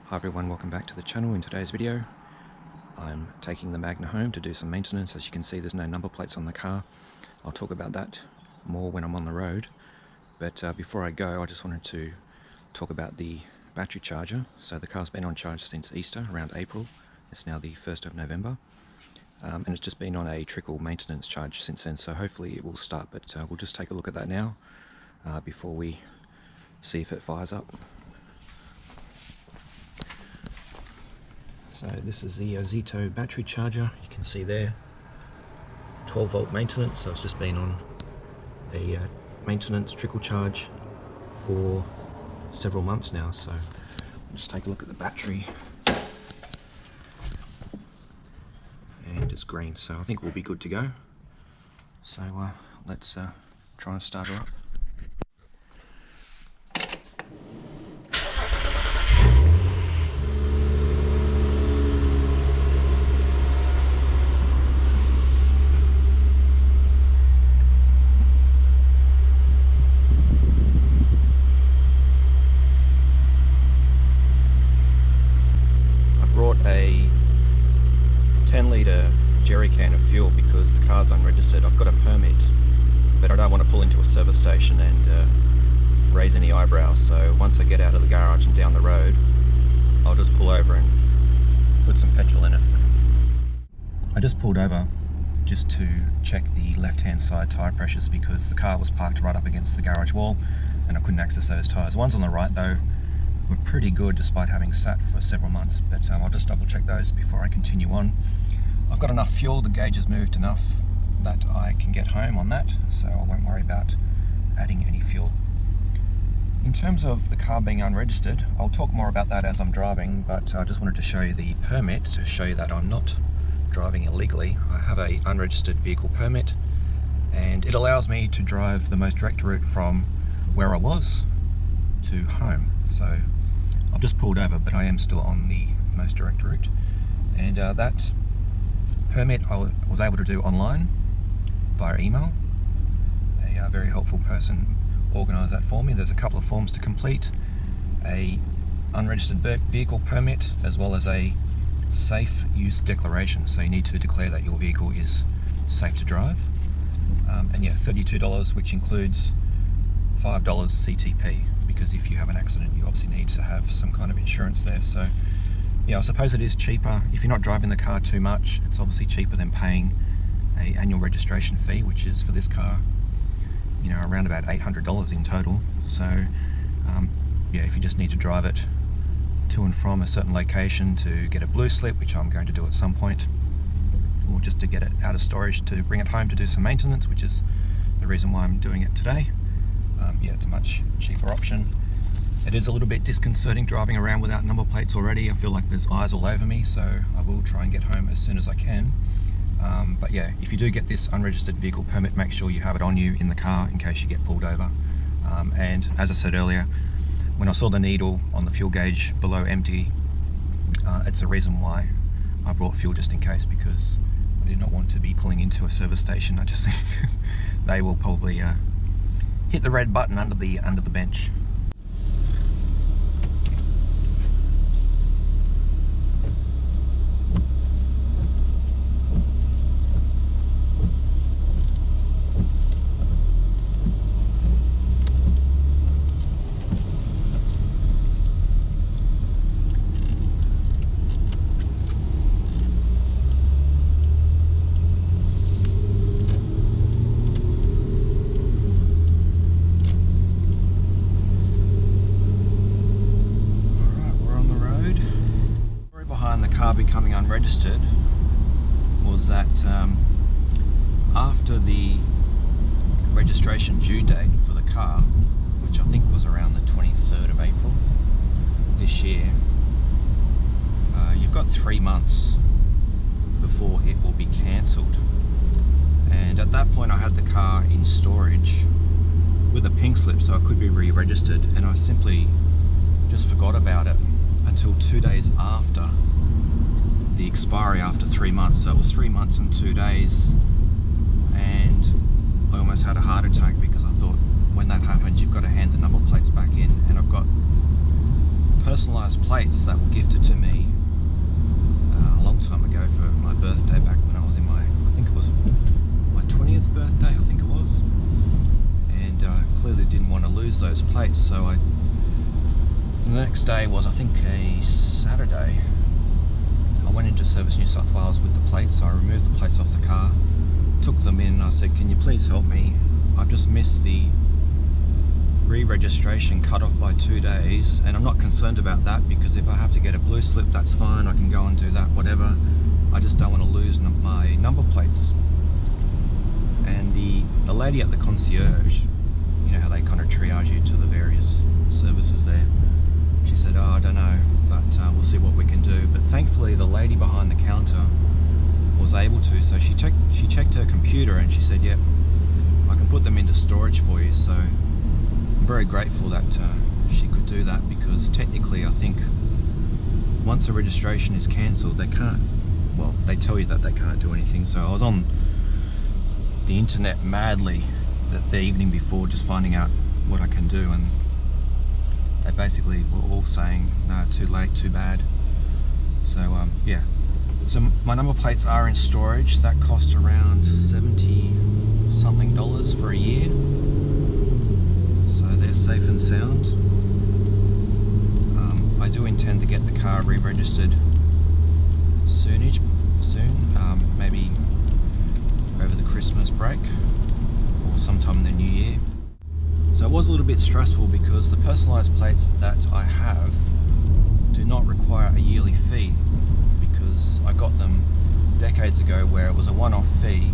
Hi everyone, welcome back to the channel. In today's video I'm taking the Magna home to do some maintenance. As you can see, there's no number plates on the car. I'll talk about that more when I'm on the road, but before I go I just wanted to talk about the battery charger. So the car's been on charge since Easter, around April. It's now the 1st of November, and it's just been on a trickle maintenance charge since then, so hopefully it will start, but we'll just take a look at that now before we see if it fires up. So this is the Ozito battery charger. You can see there, 12 volt maintenance. So it's just been on a maintenance trickle charge for several months now. So we'll just take a look at the battery, and it's green, so I think we'll be good to go. So let's try and start her up. A 10 litre jerry can of fuel because the car's unregistered. I've got a permit, but I don't want to pull into a service station and raise any eyebrows. So once I get out of the garage and down the road, I'll just pull over and put some petrol in it. I just pulled over just to check the left hand side tyre pressures because the car was parked right up against the garage wall and I couldn't access those tyres. The ones on the right though were pretty good despite having sat for several months, but I'll just double check those before I continue on. I've got enough fuel, the gauge has moved enough that I can get home on that, so I won't worry about adding any fuel. In terms of the car being unregistered, I'll talk more about that as I'm driving, but I just wanted to show you the permit to show you that I'm not driving illegally. I have a unregistered vehicle permit and it allows me to drive the most direct route from where I was to home. So I've just pulled over, but I am still on the most direct route, and that permit I was able to do online via email. A very helpful person organised that for me. There's a couple of forms to complete: a unregistered vehicle permit as well as a safe use declaration. So you need to declare that your vehicle is safe to drive, and yeah, $32, which includes $5 CTP, because if you have an accident you obviously need to have some kind of insurance there. So yeah, I suppose it is cheaper if you're not driving the car too much. It's obviously cheaper than paying an annual registration fee, which is for this car, you know, around about $800 in total. So yeah, if you just need to drive it to and from a certain location to get a blue slip, which I'm going to do at some point, or just to get it out of storage to bring it home to do some maintenance, which is the reason why I'm doing it today. Yeah, it's a much cheaper option. It is a little bit disconcerting driving around without number plates already. I feel like there's eyes all over me, so I will try and get home as soon as I can. But yeah, if you do get this unregistered vehicle permit, make sure you have it on you in the car in case you get pulled over. And as I said earlier, when I saw the needle on the fuel gauge below empty, it's the reason why I brought fuel, just in case, because I did not want to be pulling into a service station. I just think they will probably hit the red button under the bench. Becoming unregistered was that after the registration due date for the car, which I think was around the 23rd of April this year, you've got 3 months before it will be cancelled. And at that point I had the car in storage with a pink slip, so it could be re-registered, and I simply just forgot about it until 2 days after the expiry, after 3 months. So it was 3 months and 2 days, and I almost had a heart attack because I thought, when that happens, you've got to hand the number plates back in, and I've got personalised plates that were gifted to me a long time ago for my birthday, back when I was in my, I think it was my 20th birthday, I think it was. And clearly didn't want to lose those plates, so the next day was, I think, a Saturday. I went into Service New South Wales with the plates. I removed the plates off the car, took them in, and I said, can you please help me? I've just missed the re-registration cut off by 2 days, and I'm not concerned about that, because if I have to get a blue slip, that's fine, I can go and do that, whatever. I just don't want to lose my number plates. And the lady at the concierge, you know how they kind of triage you to the various services there, she said, oh, I don't know, but we'll see what we can do. But thankfully the lady behind the counter was able to, so she checked her computer and she said, yep, I can put them into storage for you. So I'm very grateful that she could do that, because technically I think once the registration is cancelled, they can't, well, they tell you that they can't do anything. So I was on the internet madly the evening before, just finding out what I can do, and they basically were all saying, no, too late, too bad. So yeah, so my number plates are in storage. That cost around $70 something for a year, so they're safe and sound. I do intend to get the car re-registered soon, maybe over the Christmas break or sometime in the new year. So it was a little bit stressful, because the personalised plates that I have do not require a yearly fee, because I got them decades ago where it was a one-off fee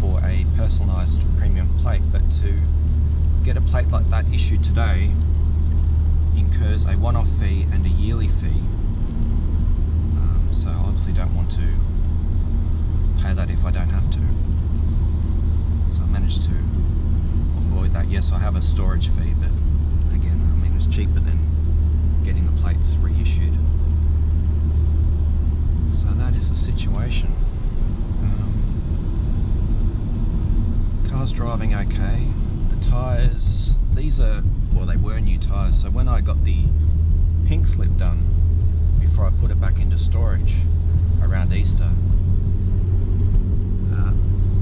for a personalised premium plate. But to get a plate like that issued today incurs a one-off fee and a yearly fee. So I obviously don't want to pay that if I don't have to. So I managed to avoid that. Yes, I have a storage fee, but again, I mean, it's cheaper than getting the plates reissued. So that is the situation. Car's driving okay. The tyres, these are, well, they were new tyres, so when I got the pink slip done before I put it back into storage around Easter,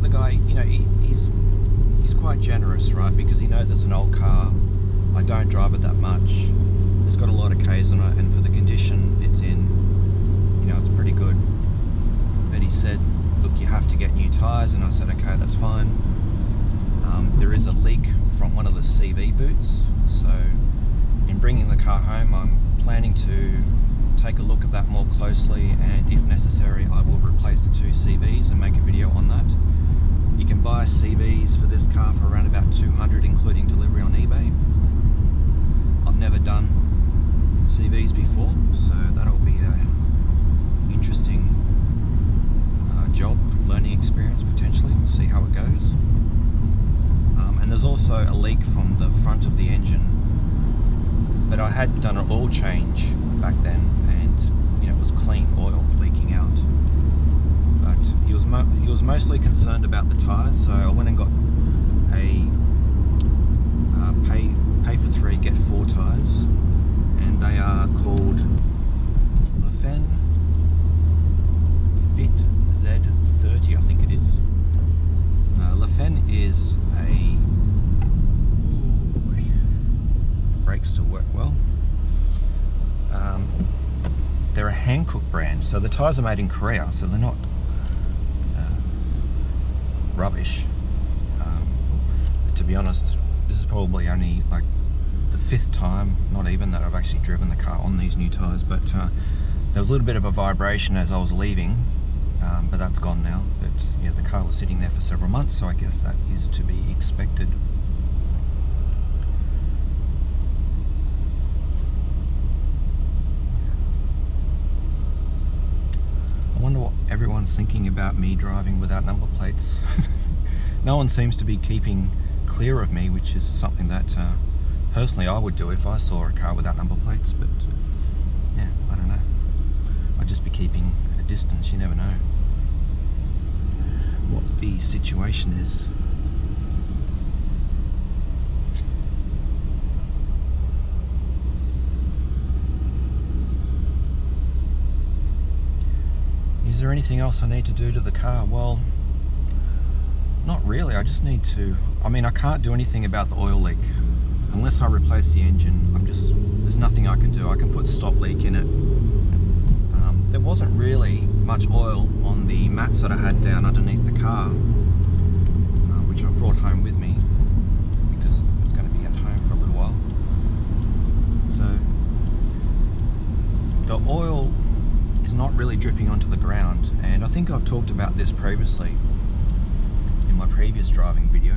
the guy, you know, he's quite generous, right, because he knows it's an old car, I don't drive it that much, it's got a lot of K's on it, and for the condition it's in, you know, it's pretty good. But he said, look, you have to get new tyres, and I said, okay, that's fine. There is a leak from one of the CV boots, so in bringing the car home, I'm planning to take a look at that more closely, and if necessary, I will replace the 2 CVs and make a video on that. You can buy CVs for this car for around about $200, including delivery on eBay. I've never done CVs before, so that'll be an interesting job, learning experience potentially. We'll see how it goes. And there's also a leak from the front of the engine, but I had done an oil change back then, and you know, it was clean oil leaking out. But he was mostly concerned about the tyres, so I went and got a pay for 3 get 4 tyres, and they are called Lefen Fit Z30, I think it is. Lefen is a, brakes still work well. They're a Hankook brand, so the tyres are made in Korea, so they're not rubbish. To be honest, this is probably only like the 5th time, not even, that I've actually driven the car on these new tyres, but there was a little bit of a vibration as I was leaving, but that's gone now. But yeah, the car was sitting there for several months, so I guess that is to be expected. I wonder what everyone's thinking about me driving without number plates. No one seems to be keeping clear of me, which is something that personally I would do if I saw a car without number plates, but yeah, I don't know. I'd just be keeping a distance, you never know what the situation is. Is there anything else I need to do to the car? Well, not really. I just need to, I mean, I can't do anything about the oil leak. Unless I replace the engine, there's nothing I can do. I can put stop leak in it. There wasn't really much oil on the mats that I had down underneath the car, which I brought home with me because it's going to be at home for a little while. So the oil is not really dripping onto the ground, and I think I've talked about this previously in my previous driving video.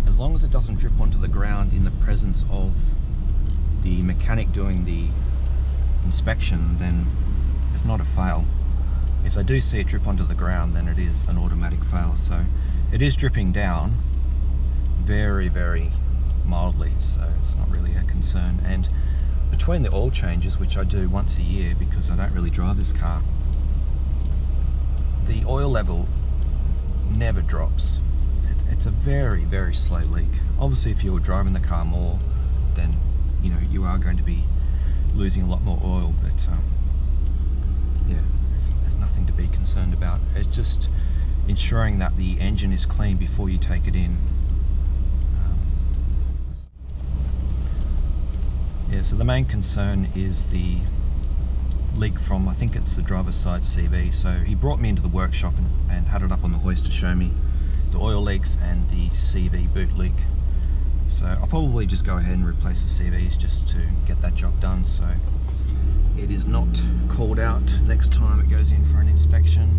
As long as it doesn't drip onto the ground in the presence of the mechanic doing the inspection, then it's not a fail. If I do see it drip onto the ground, then it is an automatic fail. So it is dripping down very, very mildly, so it's not really a concern. And between the oil changes, which I do once a year because I don't really drive this car, the oil level never drops. It's a very, very slow leak. Obviously, if you were driving the car more, then you know you are going to be losing a lot more oil, but yeah, there's nothing to be concerned about. It's just ensuring that the engine is clean before you take it in. Yeah, so the main concern is the leak from, I think it's the driver's side CV. So he brought me into the workshop and had it up on the hoist to show me the oil leaks and the CV boot leak. So I'll probably just go ahead and replace the CVs just to get that job done, so it is not called out next time it goes in for an inspection.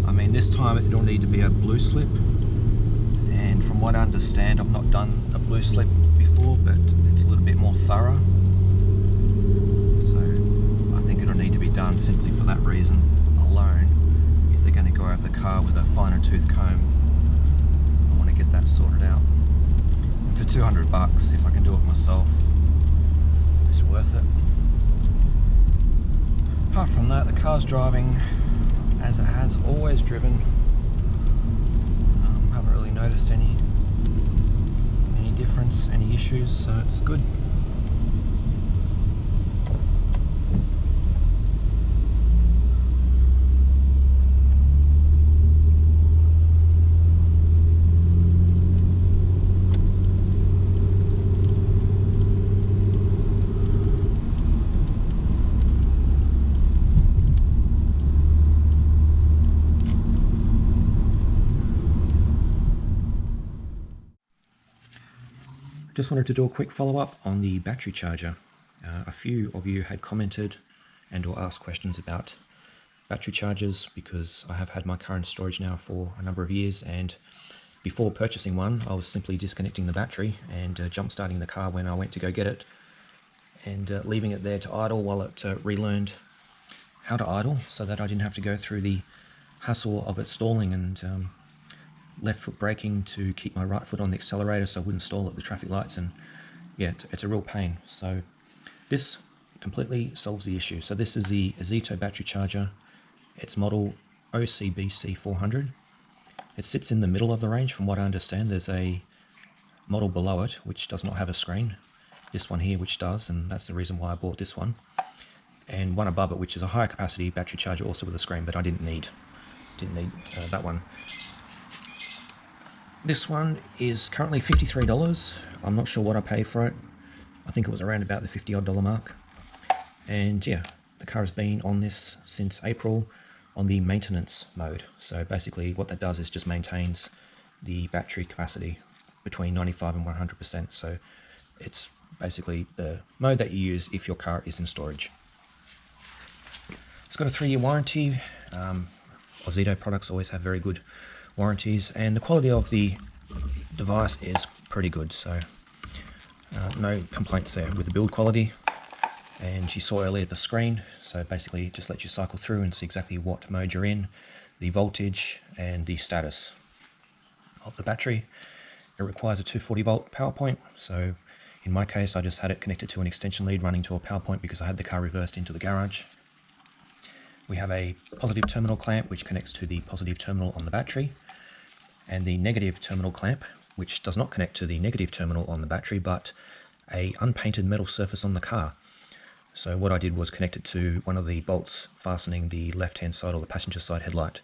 I mean, this time it'll need to be a blue slip, and from what I understand, I've not done a blue slip before, but it's a little bit more thorough. So I think it'll need to be done simply for that reason alone. If they're going to go over the car with a finer tooth comb, I want to get that sorted out. And for $200, if I can do it myself, it's worth it. Apart from that, the car's driving as it has always driven. Haven't really noticed any difference, any issues, so it's good. Just wanted to do a quick follow-up on the battery charger. A few of you had commented and or asked questions about battery chargers because I have had my car in storage now for a number of years, and before purchasing one I was simply disconnecting the battery and jump starting the car when I went to go get it, and leaving it there to idle while it relearned how to idle, so that I didn't have to go through the hassle of it stalling and left foot braking to keep my right foot on the accelerator so I wouldn't stall at the traffic lights, and yeah, it's a real pain. So this completely solves the issue. So this is the Ozito battery charger. It's model OCBC-400. It sits in the middle of the range from what I understand. There's a model below it which does not have a screen, this one here which does, and that's the reason why I bought this one, and one above it which is a higher capacity battery charger also with a screen, but I didn't need that one. This one is currently $53. I'm not sure what I paid for it. I think it was around about the $50 odd mark. And yeah, the car has been on this since April on the maintenance mode. So basically what that does is just maintains the battery capacity between 95 and 100%. So it's basically the mode that you use if your car is in storage. It's got a 3-year warranty. Ozito products always have very good warranties, and the quality of the device is pretty good, so no complaints there with the build quality. And you saw earlier the screen, so basically it just lets you cycle through and see exactly what mode you're in, the voltage and the status of the battery. It requires a 240 volt power point, so in my case I just had it connected to an extension lead running to a power point because I had the car reversed into the garage. We have a positive terminal clamp which connects to the positive terminal on the battery, and the negative terminal clamp which does not connect to the negative terminal on the battery but a unpainted metal surface on the car. So what I did was connect it to one of the bolts fastening the left-hand side or the passenger side headlight.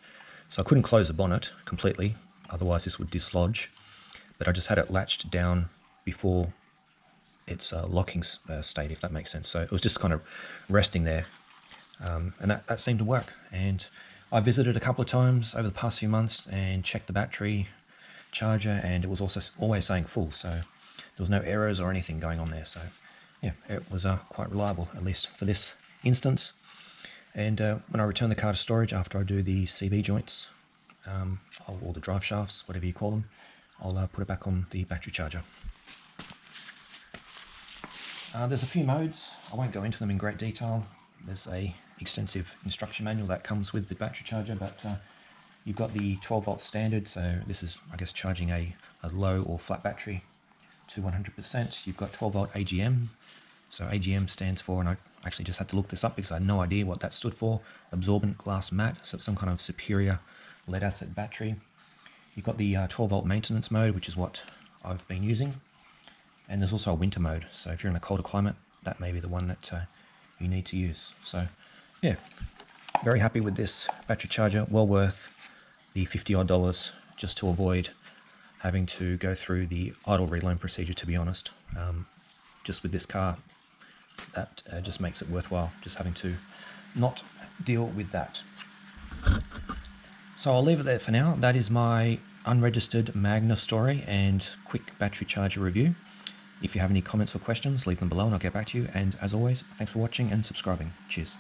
So I couldn't close the bonnet completely, otherwise this would dislodge, but I just had it latched down before its locking state, if that makes sense. So it was just kind of resting there, and that seemed to work. And I visited a couple of times over the past few months and checked the battery charger, and it was also always saying full, so there was no errors or anything going on there. So yeah, it was quite reliable, at least for this instance. And when I return the car to storage after I do the CV joints, or the drive shafts, whatever you call them, I'll put it back on the battery charger. There's a few modes. I won't go into them in great detail. There's a extensive instruction manual that comes with the battery charger, but you've got the 12 volt standard, so this is, I guess, charging a low or flat battery to 100%. You've got 12 volt AGM, so AGM stands for, and I actually just had to look this up because I had no idea what that stood for, absorbent glass mat, so it's some kind of superior lead acid battery. You've got the 12 volt maintenance mode, which is what I've been using, and there's also a winter mode, so if you're in a colder climate, that may be the one that you need to use. So yeah, very happy with this battery charger, well worth the $50 odd just to avoid having to go through the idle reloan procedure, to be honest. Just with this car, that just makes it worthwhile, just having to not deal with that. So I'll leave it there for now. That is my unregistered Magna story and quick battery charger review. If you have any comments or questions, leave them below and I'll get back to you. And as always, thanks for watching and subscribing. Cheers.